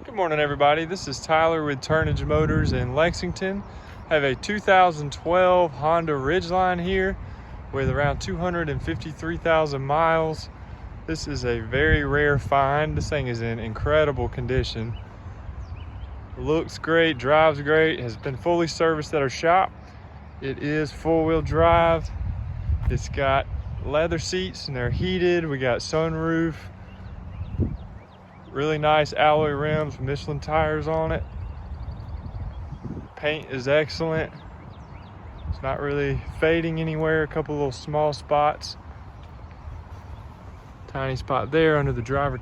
Good morning, everybody. This is Tyler with Turnage Motors in Lexington. I have a 2012 Honda Ridgeline here with around 253,000 miles. This is a very rare find. This thing is in incredible condition. Looks great, drives great, has been fully serviced at our shop. It is four-wheel drive. It's got leather seats and they're heated. We got sunroof. Really nice alloy rims, Michelin tires on it. Paint is excellent. It's not really fading anywhere. A couple little small spots. Tiny spot there under the driver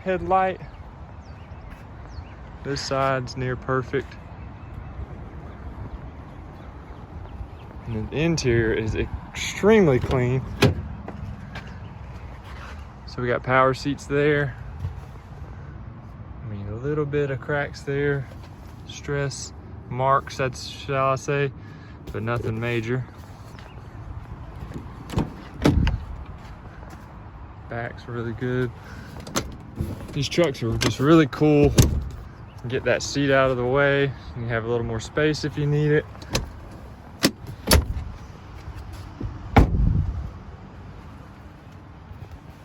headlight. This side's near perfect. And the interior is extremely clean. So we got power seats there. A little bit of cracks there, stress marks, that's shall I say, but nothing major. Back's really good. These trucks are just really cool. Get that seat out of the way. You can have a little more space if you need it.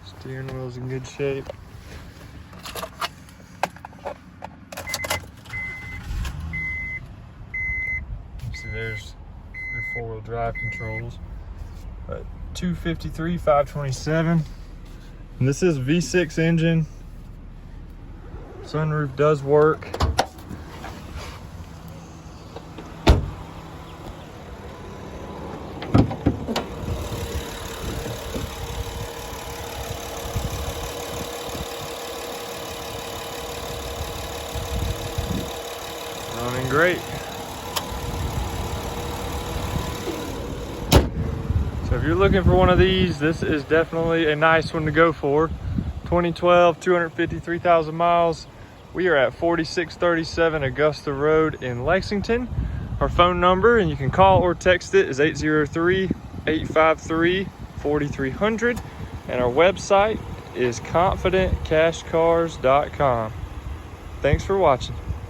Steering wheel's in good shape. There's your four-wheel drive controls. 253, 527. And this is V6 engine. Sunroof does work. Running great. So if you're looking for one of these, this is definitely a nice one to go for. 2012, 253,000 miles. We are at 4637 Augusta Road in Lexington. Our phone number, and you can call or text it, is 803-853-4300. And our website is confidentcashcars.com. Thanks for watching.